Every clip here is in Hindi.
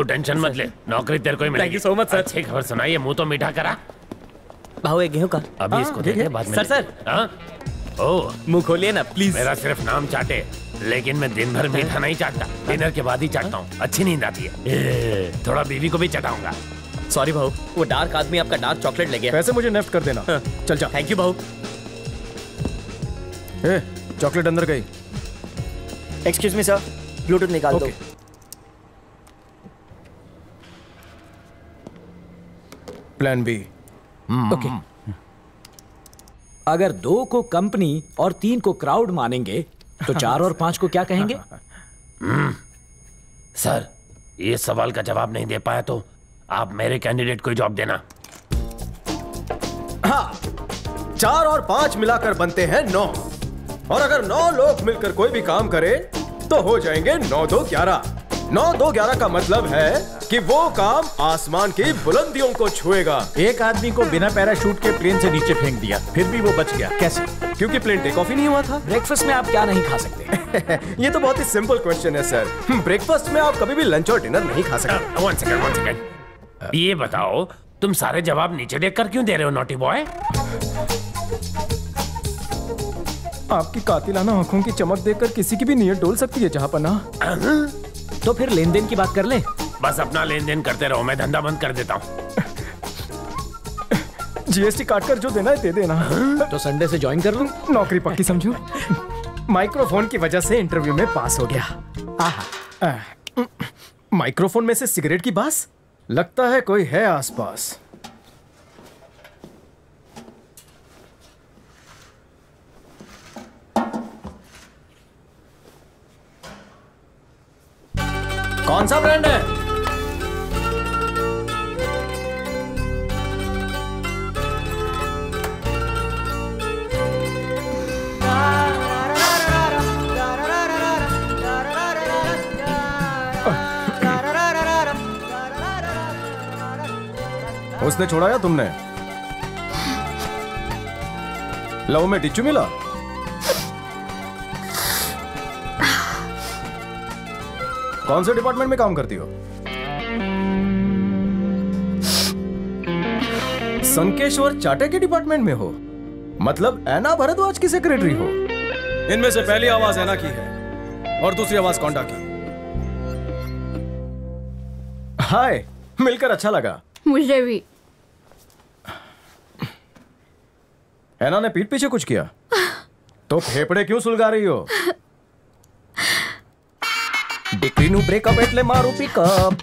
टेंशन मत ले, नौकरी तेरे को ही मिलेगी। Thank you so much sir. अच्छी खबर सुनाइए, मुंह तो मीठा करा। भाव एक गेहूं का। अभी इसको दे दे, बाद में। सर ओह, मुंह खोलिए ना प्लीज। मेरा सिर्फ नाम चाटे, लेकिन मैं दिन भर मीठा नहीं चाटता, डिनर के बाद ही चाटता हूँ। अच्छी नींद आती है। थोड़ा बीवी को भी चटाऊंगा। सॉरी भाऊ, वो डार्क आदमी आपका डार्क चॉकलेट ले गया। पैसे मुझे नेफ्ट कर देना। चल जा। थैंक यू भाऊ। चॉकलेट अंदर गई। एक्सक्यूज मी सर, ब्लूटूथ निकाल दो। Plan B. ओके। अगर 2 को कंपनी और 3 को क्राउड मानेंगे तो 4 और 5 को क्या कहेंगे? सर, ये सवाल का जवाब नहीं दे पाया तो आप मेरे कैंडिडेट को जॉब देना। हाँ, 4 और 5 मिलाकर बनते हैं 9, और अगर 9 लोग मिलकर कोई भी काम करें तो हो जाएंगे 9 2 11। 9 2 11 का मतलब है कि वो काम आसमान की बुलंदियों को छुएगा। एक आदमी को बिना पैराशूट के प्लेन से नीचे फेंक दिया, फिर भी वो बच गया, कैसे? क्योंकि प्लेन टेक ऑफ ही नहीं हुआ था। ब्रेकफास्ट में आप क्या नहीं खा सकते? ये तो बहुत ही सिंपल क्वेश्चन है सर। ब्रेकफास्ट में आप कभी भी लंच और डिनर नहीं खा सकते। One second. ये बताओ, तुम सारे जवाब नीचे देखकर क्यों दे रहे हो, नॉटी बॉय? आपकी कातिलाना आंखों की चमक देखकर किसी की भी नीयत डोल सकती है जहांपना। तो फिर लेन देन की बात कर ले। बस अपना लेन देन करते रहो, मैं धंधा बंद कर देता हूँ। जीएसटी काटकर जो देना है दे देना। तो संडे से ज्वाइन कर लूं? नौकरी पक्की समझो। माइक्रोफोन की वजह से इंटरव्यू में पास हो गया। माइक्रोफोन में से सिगरेट की बास, लगता है कोई है आसपास। कौन सा ब्रांड है? उसने छोड़ा या तुमने? लव में टिच्चू मिला? कौन से डिपार्टमेंट में काम करती हो? संकेश्वर चाटे के डिपार्टमेंट में हो? मतलब ऐना भरद्वाज की सेक्रेटरी हो? इनमें से पहली आवाज ऐना की है और दूसरी आवाज कौंडा की। हाय, मिलकर अच्छा लगा। मुझे भी। ऐना ने पीठ पीछे कुछ किया तो फेफड़े क्यों सुलगा रही हो? डिक्री नु ब्रेकअप एटले मारू पिकअप।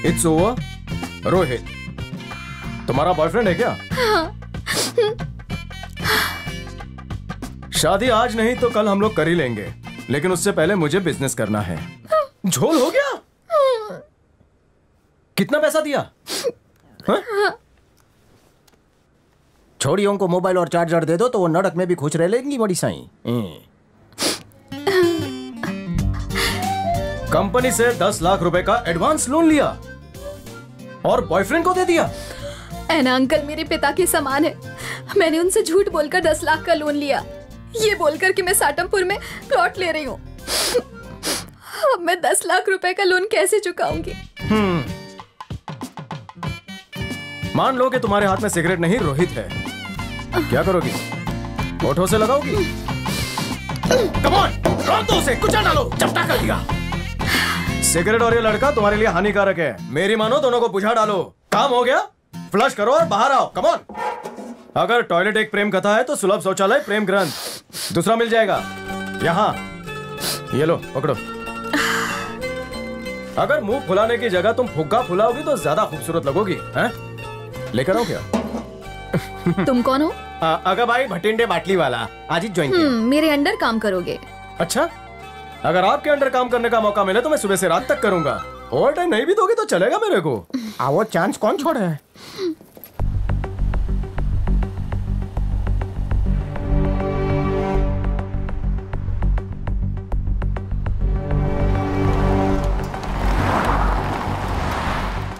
It's over. रोहित, तुम्हारा बॉयफ्रेंड है क्या? शादी आज नहीं तो कल हम लोग कर ही लेंगे, लेकिन उससे पहले मुझे बिजनेस करना है। झोल हो गया? कितना पैसा दिया? छोड़ियों को मोबाइल और चार्जर दे दो तो वो नड़क में भी खुश रह लेंगी बड़ी साईं। कंपनी से 10 लाख रुपए का एडवांस लोन लिया और बॉयफ्रेंड को दे दिया। ऐना अंकल मेरे पिता के समान है। मैंने उनसे झूठ बोलकर 10 लाख का लोन लिया, ये बोलकर कि मैं साटमपुर में प्लॉट ले रही हूँ। अब मैं 10 लाख रुपए का लोन कैसे चुकाऊंगी? मान लो कि तुम्हारे हाथ में सिगरेट नहीं रोहित है, क्या करोगी? होठों से लगाओगी? कम ऑन, रोक दो उसे, कुचल डालो, चपटा कर दिया। सिगरेट और ये लड़का तुम्हारे लिए हानिकारक है, मेरी मानो दोनों को बुझा डालो। काम हो गया? फ्लश करो और बाहर आओ, कम ऑन। अगर टॉयलेट एक प्रेम कथा है तो सुलभ शौचालय प्रेम ग्रंथ दूसरा मिल जाएगा यहाँ। ये लो पकड़ो। अगर मुंह फुलाने की जगह तुम फुग्गा फुलाओगी तो ज्यादा खूबसूरत लगोगी। हैं? लेकर आओ क्या? तुम कौन हो? अगर भाई भटिंडे बाटली वाला, आज ही ज्वाइन किया। मेरे अंडर काम करोगे? अच्छा, अगर आपके अंडर काम करने का मौका मिले तो मैं सुबह से रात तक करूंगा। ओवर टाइम नहीं भी दोगे तो चलेगा मेरे को। वो चांस कौन छोड़े है?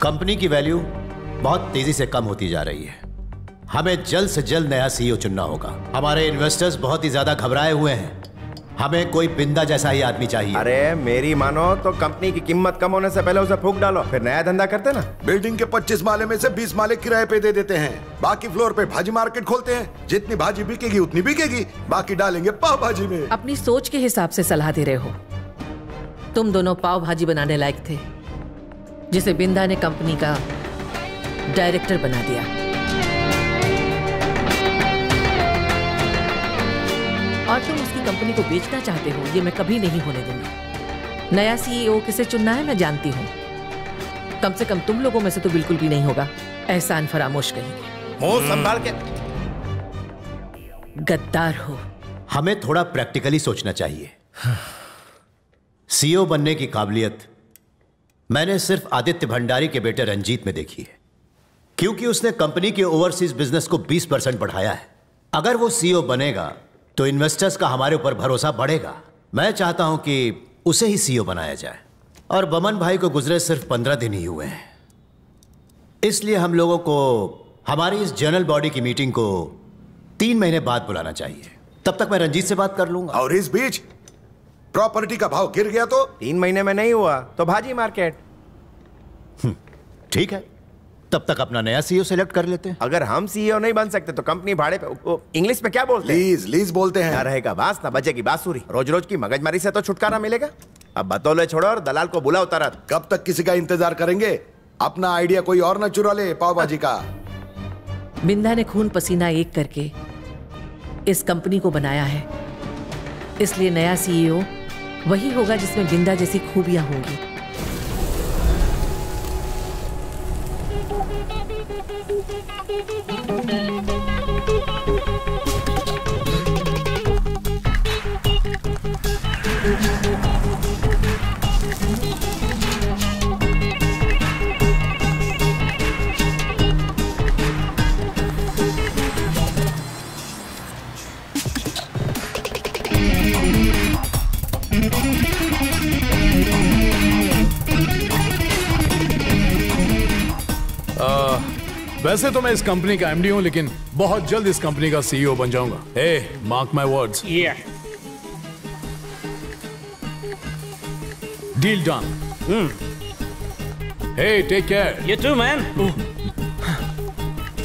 कंपनी की वैल्यू बहुत तेजी से कम होती जा रही है। हमें जल्द से जल्द नया सीईओ चुनना होगा। हमारे इन्वेस्टर्स बहुत ही ज्यादा घबराए हुए हैं। हमें कोई बिंदा जैसा ही आदमी चाहिए। अरे मेरी मानो तो कंपनी की कीमत कम होने से पहले उसे फूंक डालो, फिर नया धंधा करते ना। बिल्डिंग के 25 माले में से 20 माले किराए पे दे देते हैं, बाकी फ्लोर पे भाजी मार्केट खोलते हैं। जितनी भाजी बिकेगी उतनी बिकेगी, बाकी डालेंगे पाव भाजी में। अपनी सोच के हिसाब से सलाह दे रहे हो। तुम दोनों पाव भाजी बनाने लायक थे, जिसे बिंदा ने कंपनी का डायरेक्टर बना दिया। और तुम उसकी कंपनी को बेचना चाहते हो, ये मैं कभी नहीं होने दूंगी। नया सीईओ किसे चुनना है मैं जानती हूँ। कम से कम तुम लोगों में से तो बिल्कुल भी नहीं होगा। एहसान फरामोश कहेंगे। मुंह संभाल के। गद्दार हो। हमें थोड़ा प्रैक्टिकली सोचना चाहिए। सीईओ बनने की काबिलियत मैंने सिर्फ आदित्य भंडारी के बेटे रंजीत में देखी है, क्योंकि उसने कंपनी के ओवरसीज बिजनेस को 20% बढ़ाया है। अगर वो सीईओ बनेगा तो इन्वेस्टर्स का हमारे ऊपर भरोसा बढ़ेगा। मैं चाहता हूं कि उसे ही सीईओ बनाया जाए। और बमन भाई को गुजरे सिर्फ 15 दिन ही हुए हैं, इसलिए हम लोगों को हमारी इस जनरल बॉडी की मीटिंग को 3 महीने बाद बुलाना चाहिए। तब तक मैं रंजीत से बात कर लूंगा। और इस बीच प्रॉपर्टी का भाव गिर गया तो 3 महीने में नहीं हुआ तो भाजी मार्केट। ठीक है, तब तक अपना नया सीईओ सेलेक्ट कर लेते हैं। अगर हम सीईओ नहीं बन सकते तो कंपनी भाड़े पे, इंग्लिश में क्या बोलते हैं? लीज बोलते हैं। ना रहेगा बांस ना बजेगी बांसुरी। रोज रोज की मगजमारी से तो छुटकारा मिलेगा। अब बतौले छोड़ो और दलाल को बुलाओ तुरंत। कब तक किसी का इंतजार करेंगे? अपना आइडिया कोई और न चुरा ले पाव भाजी का। बिंदा ने खून पसीना एक करके इस कंपनी को बनाया है, इसलिए नया सीईओ वही होगा जिसमें बिंदा जैसी खूबियां होंगी। वैसे तो मैं इस कंपनी का एमडी हूं, लेकिन बहुत जल्द इस कंपनी का सीईओ बन जाऊंगा। ए, mark my words. Deal done. Hey, take care. You too, man.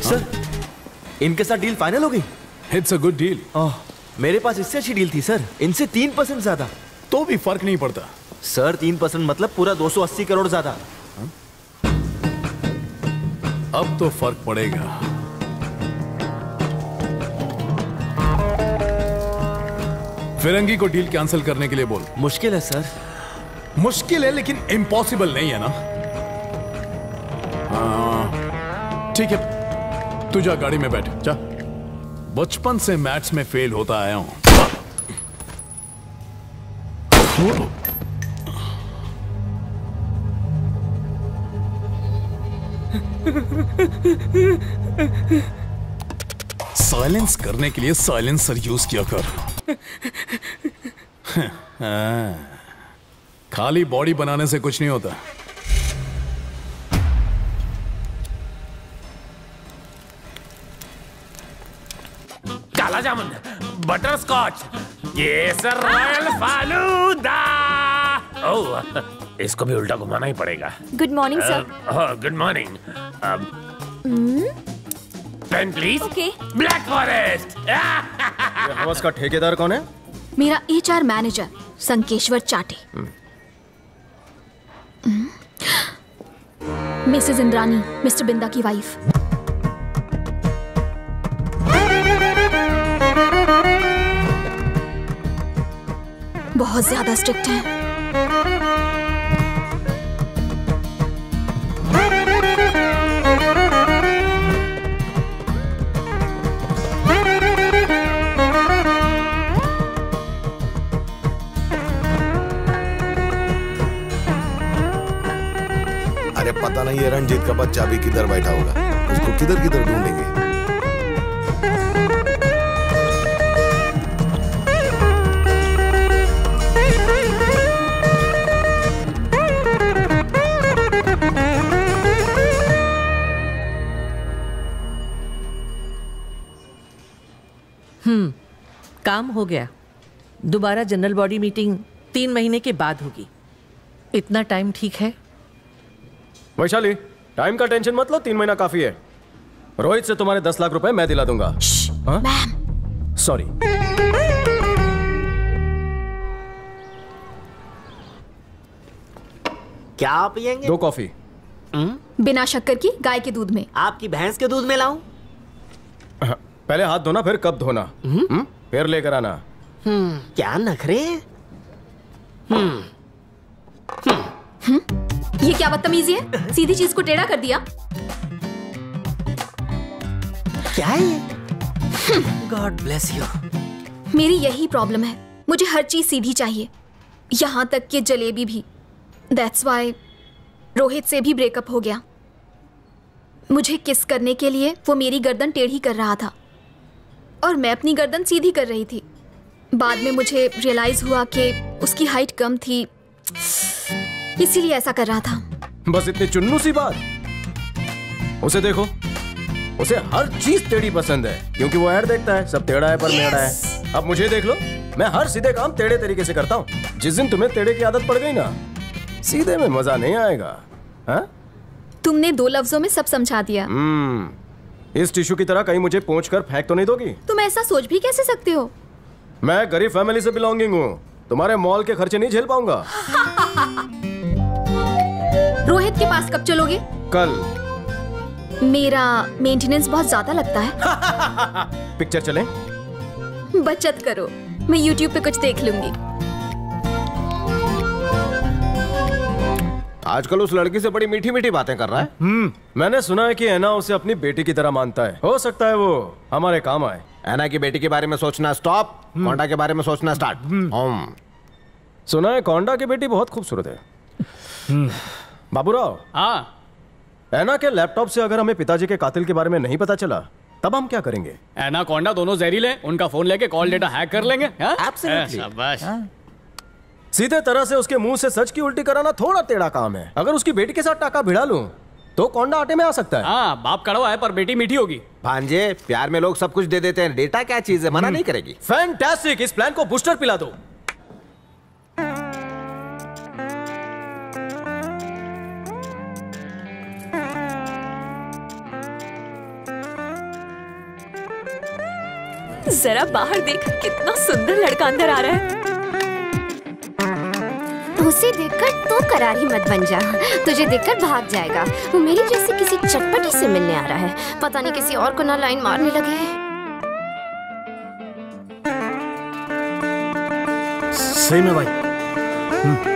Sir, इनके साथ डील फाइनल हो गई। It's a good deal. मेरे पास इससे अच्छी डील थी सर, इनसे 3% ज्यादा। तो भी फर्क नहीं पड़ता सर। 3% मतलब पूरा 280 करोड़ ज्यादा। अब तो फर्क पड़ेगा। फिरंगी को डील कैंसिल करने के लिए बोल। मुश्किल है सर। मुश्किल है लेकिन इम्पॉसिबल नहीं है ना। ठीक है, तू जा गाड़ी में बैठ जा। बचपन से मैथ्स में फेल होता आया हूं। साइलेंस करने के लिए साइलेंसर यूज किया कर। खाली बॉडी बनाने से कुछ नहीं होता। काला जामुन, बटर स्कॉच, ये सर रॉयल फालूदा। ओह, इसको भी उल्टा घुमाना ही पड़ेगा। Good morning sir. Good morning. Pen please. Okay. Black forest. हवस का ठेकेदार कौन है? मेरा HR मैनेजर संकेश्वर चाटे। मिसेस इंद्रानी, मिस्टर बिंदा की वाइफ। बहुत ज्यादा स्ट्रिक्ट हैं। अरे पता नहीं ये रणजीत का बच्चा भी किधर बैठा होगा, उसको किधर किधर ढूंढेंगे। काम हो गया। दोबारा जनरल बॉडी मीटिंग 3 महीने के बाद होगी। इतना टाइम ठीक है? वैशाली, टाइम का टेंशन मत लो, 3 महीना काफी है। रोहित से तुम्हारे 10 लाख रुपए मैं दिला दूंगा। सॉरी। क्या पियेंगे? 2 कॉफी। बिना शक्कर की, गाय के दूध में। आपकी भैंस के दूध में लाऊं? पहले हाथ धोना, फिर कब धोना, फिर लेकर आना। क्या नखरे? ये क्या बदतमीजी है? सीधी चीज को टेढ़ा कर दिया। क्या है ये? God bless you. मेरी यही प्रॉब्लम है, मुझे हर चीज सीधी चाहिए, यहाँ तक कि जलेबी भी। दैट्स वाई रोहित से भी ब्रेकअप हो गया। मुझे किस करने के लिए वो मेरी गर्दन टेढ़ी कर रहा था और मैं अपनी गर्दन सीधी कर रही थी। बाद में मुझे रियलाइज हुआ कि उसकी हाइट कम थी, इसीलिए ऐसा कर रहा था। बस इतनी चुन्नू सी बात। उसे देखो, उसे हर चीज टेढ़ी पसंद है, क्योंकि वो ऐड देखता है, सब टेढ़ा है पर मेढ़ा है। अब मुझे देख लो, मैं हर सीधे काम टेढ़े तरीके से करता हूँ। जिस दिन तुम्हें टेढ़े की आदत पड़ गई ना, सीधे में मजा नहीं आएगा। हा? तुमने 2 लफ्जों में सब समझा दिया। इस टिश्यू की तरह कहीं मुझे पोंछ कर फेंक तो नहीं दोगी? तुम ऐसा सोच भी कैसे सकते हो? मैं गरीब फैमिली से बिलोंगिंग हूँ, तुम्हारे मॉल के खर्चे नहीं झेल पाऊंगा। रोहित के पास कब चलोगे? कल। मेरा मेंटेनेंस बहुत ज्यादा लगता है। पिक्चर चलें? बचत करो, मैं YouTube पे कुछ देख लूंगी। आजकल उस लड़की से बड़ी मीठी मीठी बातें कर रहा है। मैंने सुना है कि ऐना उसे अपनी बेटी की तरह मानता है। हो सकता है वो हमारे काम आए। ऐना की बेटी के बारे में सोचना स्टॉप, कोंडा के बारे में सोचना स्टार्ट। सुना है कोंडा की बेटी बहुत खूबसूरत है। बाबूराव। हाँ। ऐना के लैपटॉप से अगर हमें पिताजी के कातिल के बारे में नहीं पता चला, तब हम क्या करेंगे? ऐना कोंडा दोनों जहरीले हैं, उनका फोन लेके कॉल डेटा हैक कर लेंगे। शाबाश। सीधे तरह से उसके मुंह से सच की उल्टी कराना थोड़ा टेढ़ा काम है। अगर उसकी बेटी के साथ टाका भिड़ा लूं, तो कोंडा आटे में आ सकता है। हाँ, बाप कड़वा है पर बेटी मीठी होगी। भांजे, प्यार में लोग सब कुछ दे देते हैं, डेटा क्या चीज है, मना नहीं करेगी। फैंटास्टिक, इस प्लान को बूस्टर पिला दो। जरा बाहर देख, कितना सुंदर लड़का अंदर आ रहा है। उसे देखकर तो करारी मत बन जा, तुझे देखकर भाग जाएगा। वो मेरी जैसे किसी चटपटी से मिलने आ रहा है, पता नहीं किसी और को ना लाइन मारने लगे। सही में भाई।